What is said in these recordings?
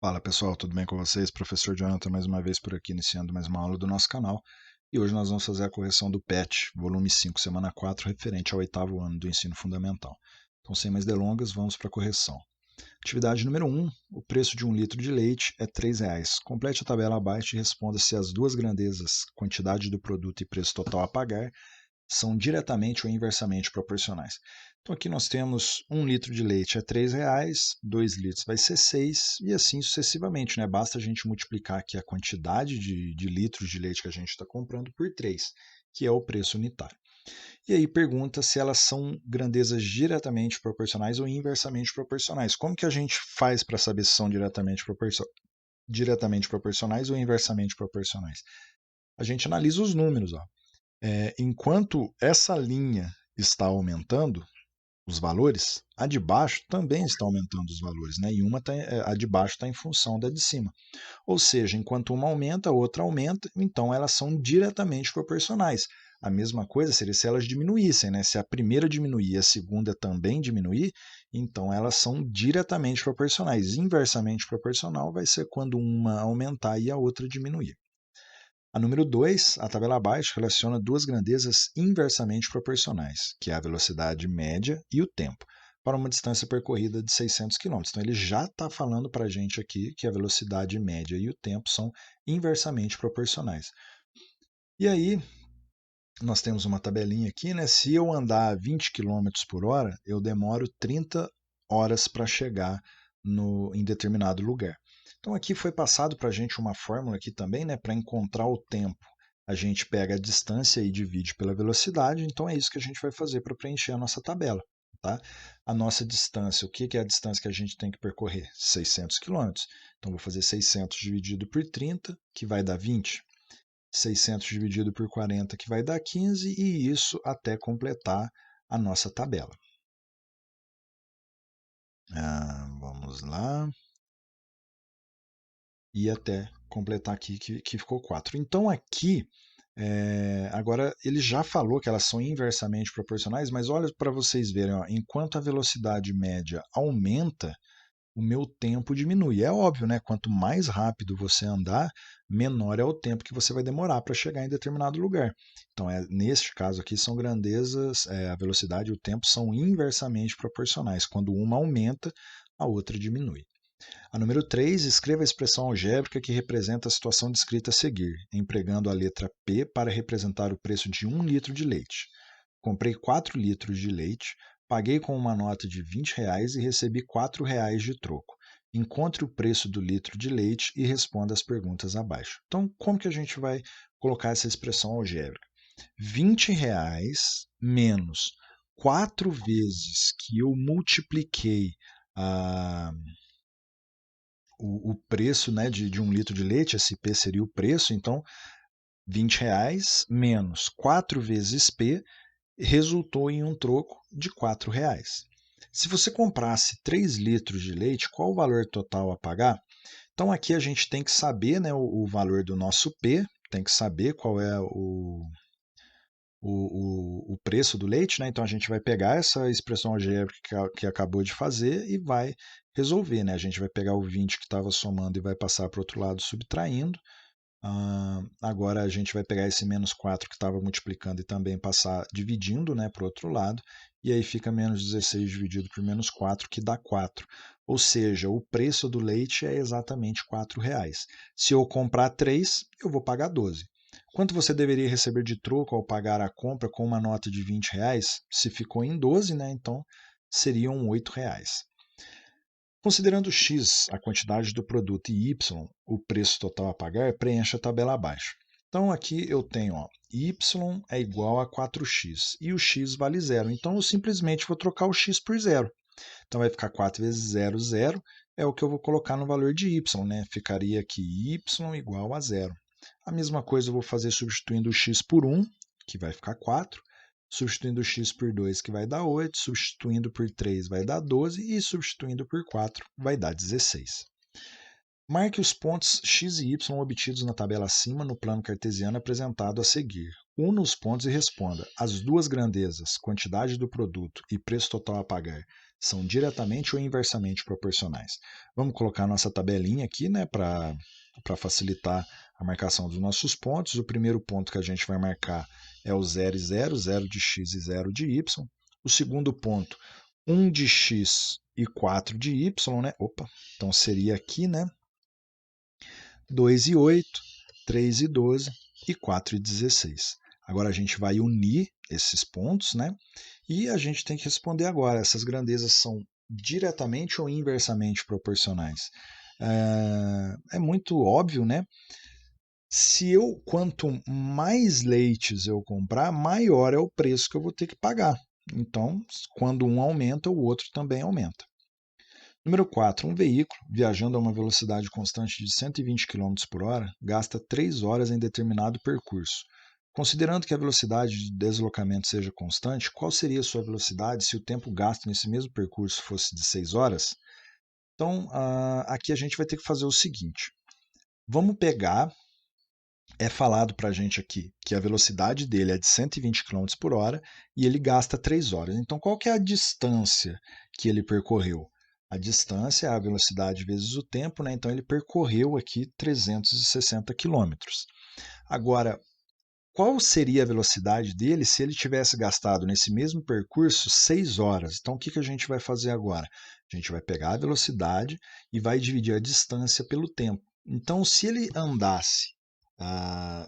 Fala pessoal, tudo bem com vocês? Professor Jonathan mais uma vez por aqui, iniciando mais uma aula do nosso canal. E hoje nós vamos fazer a correção do PET, volume 5, semana 4, referente ao oitavo ano do ensino fundamental. Então, sem mais delongas, vamos para a correção. Atividade número 1, o preço de 1 litro de leite é R$ 3,00. Complete a tabela abaixo e responda se as duas grandezas, quantidade do produto e preço total a pagar, são diretamente ou inversamente proporcionais. Então aqui nós temos 1 litro de leite é R$ 3,00, 2 litros vai ser 6 e assim sucessivamente, né? Basta a gente multiplicar aqui a quantidade de litros de leite que a gente está comprando por 3, que é o preço unitário. E aí pergunta se elas são grandezas diretamente proporcionais ou inversamente proporcionais. Como que a gente faz para saber se são diretamente proporcionais ou inversamente proporcionais? A gente analisa os números, ó. Enquanto essa linha está aumentando os valores, a de baixo também está aumentando os valores, né? E a de baixo está em função da de cima. Ou seja, enquanto uma aumenta, a outra aumenta, então elas são diretamente proporcionais. A mesma coisa seria se elas diminuíssem, né? Se a primeira diminuir e a segunda também diminuir, então elas são diretamente proporcionais. Inversamente proporcional vai ser quando uma aumentar e a outra diminuir. A número 2, a tabela abaixo, relaciona duas grandezas inversamente proporcionais, que é a velocidade média e o tempo, para uma distância percorrida de 600 km. Então, ele já está falando para a gente aqui que a velocidade média e o tempo são inversamente proporcionais. E aí, nós temos uma tabelinha aqui, né? Se eu andar 20 km por hora, eu demoro 30 horas para chegar em determinado lugar. Então aqui foi passado para a gente uma fórmula aqui também, né? Para encontrar o tempo, a gente pega a distância e divide pela velocidade. Então é isso que a gente vai fazer para preencher a nossa tabela. Tá? A nossa distância, o que é a distância que a gente tem que percorrer? 600 km. Então vou fazer 600 dividido por 30, que vai dar 20. 600 dividido por 40, que vai dar 15, e isso até completar a nossa tabela. Vamos lá. E até completar aqui que ficou 4. Então aqui, agora ele já falou que elas são inversamente proporcionais, mas olha para vocês verem, ó, enquanto a velocidade média aumenta, o meu tempo diminui. É óbvio, né? Quanto mais rápido você andar, menor é o tempo que você vai demorar para chegar em determinado lugar. Então, neste caso aqui, são grandezas, a velocidade e o tempo são inversamente proporcionais. Quando uma aumenta, a outra diminui. A número 3, escreva a expressão algébrica que representa a situação descrita a seguir, empregando a letra P para representar o preço de 1 litro de leite. Comprei 4 litros de leite, paguei com uma nota de R$ 20 e recebi R$ 4 de troco. Encontre o preço do litro de leite e responda as perguntas abaixo. Então, como que a gente vai colocar essa expressão algébrica? R$ 20 menos 4 vezes que eu multipliquei a, o preço, né, de 1 litro de leite, esse P seria o preço, então R$ 20 menos 4 vezes P resultou em um troco de R$ 4. Se você comprasse 3 litros de leite, qual o valor total a pagar? Então aqui a gente tem que saber, né, o valor do nosso P, tem que saber qual é o preço do leite, né? Então a gente vai pegar essa expressão algébrica que acabou de fazer e vai resolver, né? A gente vai pegar o 20 que estava somando e vai passar para o outro lado subtraindo. Agora a gente vai pegar esse menos 4 que estava multiplicando e também passar dividindo, né, para o outro lado, e aí fica menos 16 dividido por menos 4, que dá 4. Ou seja, o preço do leite é exatamente R$ 4. Se eu comprar 3, eu vou pagar 12. Quanto você deveria receber de troco ao pagar a compra com uma nota de R$ 20? Se ficou em 12, né, então seriam R$ 8. Considerando x a quantidade do produto e y o preço total a pagar, preencha a tabela abaixo. Então aqui eu tenho, ó, y é igual a 4x e o x vale 0. Então eu simplesmente vou trocar o x por 0. Então vai ficar 4 vezes 0, 0 é o que eu vou colocar no valor de y, né? Ficaria aqui y igual a 0. A mesma coisa eu vou fazer substituindo o x por 1, que vai ficar 4, substituindo x por 2, que vai dar 8, substituindo por 3 vai dar 12 e substituindo por 4 vai dar 16. Marque os pontos x e y obtidos na tabela acima no plano cartesiano apresentado a seguir. Una os pontos e responda: as duas grandezas, quantidade do produto e preço total a pagar, são diretamente ou inversamente proporcionais. Vamos colocar nossa tabelinha aqui, né, para facilitar a marcação dos nossos pontos. O primeiro ponto que a gente vai marcar é o 0 e 0, 0 de x e 0 de y. O segundo ponto, 1 de x e 4 de y, né? Opa, então seria aqui, né? 2 e 8, 3 e 12 e 4 e 16. Agora a gente vai unir esses pontos, né? E a gente tem que responder agora, essas grandezas são diretamente ou inversamente proporcionais? É muito óbvio, né? Quanto mais leites eu comprar, maior é o preço que eu vou ter que pagar. Então, quando um aumenta, o outro também aumenta. Número 4. Um veículo, viajando a uma velocidade constante de 120 km por hora, gasta 3 horas em determinado percurso. Considerando que a velocidade de deslocamento seja constante, qual seria a sua velocidade se o tempo gasto nesse mesmo percurso fosse de 6 horas? Então, aqui a gente vai ter que fazer o seguinte. Vamos pegar, é falado para a gente aqui que a velocidade dele é de 120 km por hora e ele gasta 3 horas. Então, qual que é a distância que ele percorreu? A distância é a velocidade vezes o tempo, né? Então ele percorreu aqui 360 quilômetros. Agora, qual seria a velocidade dele se ele tivesse gastado nesse mesmo percurso 6 horas? Então, o que a gente vai fazer agora? A gente vai pegar a velocidade e vai dividir a distância pelo tempo. Então, se ele andasse,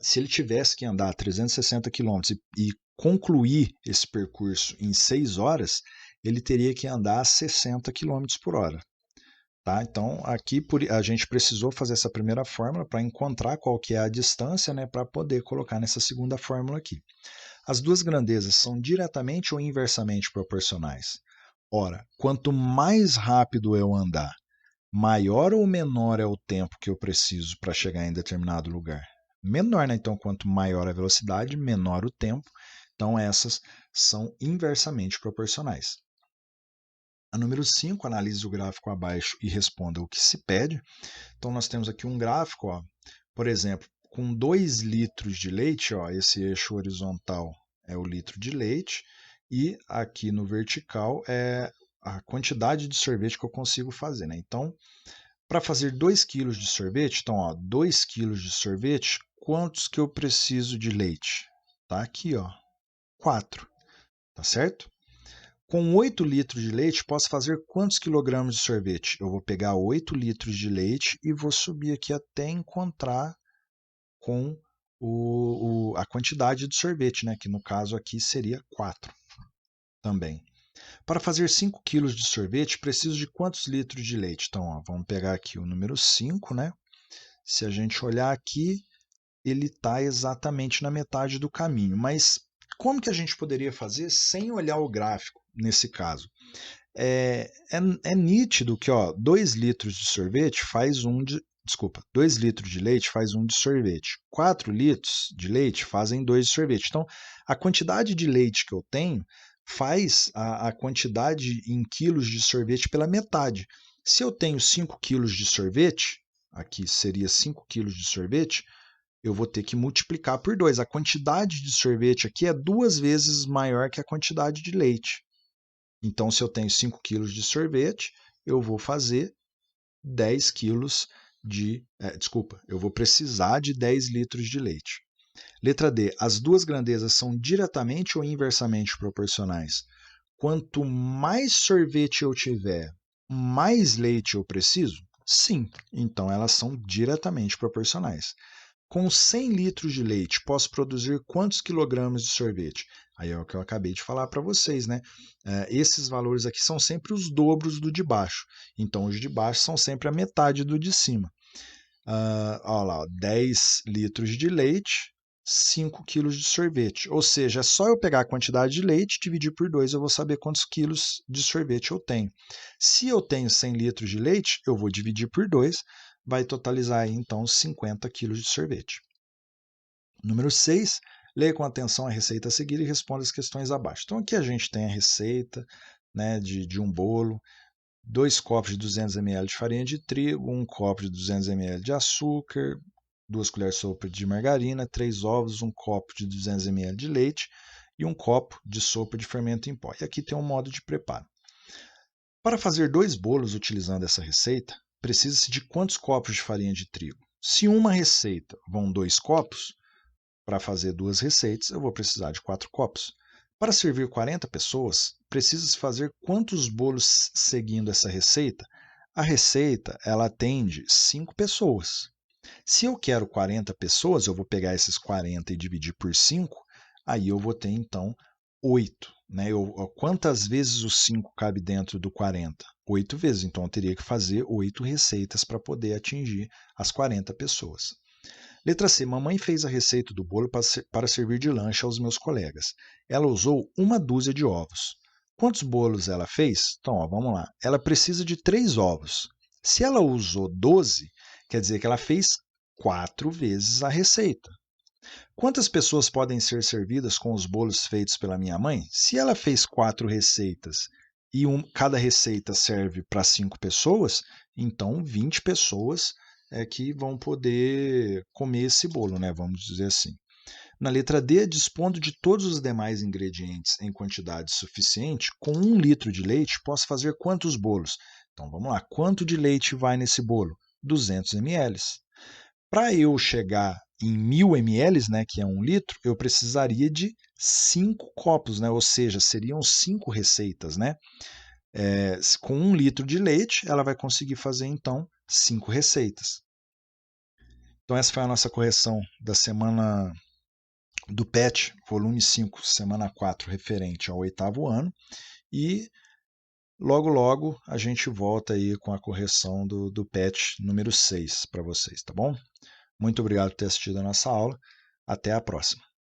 se ele tivesse que andar 360 quilômetros e concluir esse percurso em 6 horas, ele teria que andar 60 quilômetros por hora. Tá? Então, aqui a gente precisou fazer essa primeira fórmula para encontrar qual que é a distância, né, para poder colocar nessa segunda fórmula aqui. As duas grandezas são diretamente ou inversamente proporcionais. Ora, quanto mais rápido eu andar, maior ou menor é o tempo que eu preciso para chegar em determinado lugar? Menor, né? Então, quanto maior a velocidade, menor o tempo. Então, essas são inversamente proporcionais. A número 5, analise o gráfico abaixo e responda o que se pede. Então, nós temos aqui um gráfico, ó, por exemplo, com 2 litros de leite, ó, esse eixo horizontal é o litro de leite, e aqui no vertical é a quantidade de sorvete que eu consigo fazer. Né? Então, para fazer 2 kg de sorvete, então, ó, 2 kg de sorvete, quantos que eu preciso de leite? Tá aqui, ó, 4, tá certo? Com 8 litros de leite, posso fazer quantos quilogramas de sorvete? Eu vou pegar 8 litros de leite e vou subir aqui até encontrar com a quantidade de sorvete, né? Que no caso aqui seria 4 também. Para fazer 5 quilos de sorvete, preciso de quantos litros de leite? Então, ó, vamos pegar aqui o número 5, né? Se a gente olhar aqui, ele está exatamente na metade do caminho. Mas como que a gente poderia fazer sem olhar o gráfico nesse caso? É nítido que 2 litros de sorvete faz um de. Desculpa, 2 litros de leite faz um de sorvete. 4 litros de leite fazem 2 de sorvete. Então, a quantidade de leite que eu tenho faz a quantidade em quilos de sorvete pela metade. Se eu tenho 5 quilos de sorvete, aqui seria 5 quilos de sorvete, eu vou ter que multiplicar por 2. A quantidade de sorvete aqui é 2 vezes maior que a quantidade de leite. Então, se eu tenho 5 quilos de sorvete, eu vou fazer 10 quilos de. Eu vou precisar de 10 litros de leite. Letra D. As duas grandezas são diretamente ou inversamente proporcionais. Quanto mais sorvete eu tiver, mais leite eu preciso? Sim, então elas são diretamente proporcionais. Com 100 litros de leite, posso produzir quantos quilogramas de sorvete? Aí é o que eu acabei de falar para vocês, né? Esses valores aqui são sempre os dobros do de baixo. Então, os de baixo são sempre a metade do de cima. Olha lá, 10 litros de leite, 5 quilos de sorvete. Ou seja, é só eu pegar a quantidade de leite, dividir por 2, eu vou saber quantos quilos de sorvete eu tenho. Se eu tenho 100 litros de leite, eu vou dividir por 2, vai totalizar aí, então 50 quilos de sorvete. Número 6, leia com atenção a receita a seguir e responda as questões abaixo. Então aqui a gente tem a receita, né, de um bolo, 2 copos de 200 ml de farinha de trigo, 1 copo de 200 ml de açúcar, 2 colheres de sopa de margarina, 3 ovos, 1 copo de 200 ml de leite e 1 copo de sopa de fermento em pó. E aqui tem um modo de preparo. Para fazer 2 bolos utilizando essa receita, precisa-se de quantos copos de farinha de trigo? Se uma receita vão 2 copos, para fazer 2 receitas eu vou precisar de 4 copos. Para servir 40 pessoas, precisa-se fazer quantos bolos seguindo essa receita? A receita ela atende 5 pessoas. Se eu quero 40 pessoas, eu vou pegar esses 40 e dividir por 5, aí eu vou ter então 8. Né? Quantas vezes o 5 cabe dentro do 40? 8 vezes, então eu teria que fazer 8 receitas para poder atingir as 40 pessoas. Letra C. Mamãe fez a receita do bolo para servir de lanche aos meus colegas. Ela usou 1 dúzia de ovos. Quantos bolos ela fez? Então, ó, vamos lá. Ela precisa de 3 ovos. Se ela usou 12, quer dizer que ela fez 4 vezes a receita. Quantas pessoas podem ser servidas com os bolos feitos pela minha mãe? Se ela fez 4 receitas e cada receita serve para 5 pessoas, então 20 pessoas é que vão poder comer esse bolo, né? Vamos dizer assim. Na letra D, dispondo de todos os demais ingredientes em quantidade suficiente, com 1 litro de leite, posso fazer quantos bolos? Então vamos lá, quanto de leite vai nesse bolo? 200 ml. Para eu chegar em 1000 ml, né, que é 1 litro, eu precisaria de 5 copos, né? Ou seja, seriam 5 receitas, né? Com 1 litro de leite, ela vai conseguir fazer então 5 receitas. Então essa foi a nossa correção da semana do PET, volume 5, semana 4, referente ao 8º ano. E logo a gente volta aí com a correção do PET número 6 para vocês, tá bom? Muito obrigado por ter assistido a nossa aula. Até a próxima.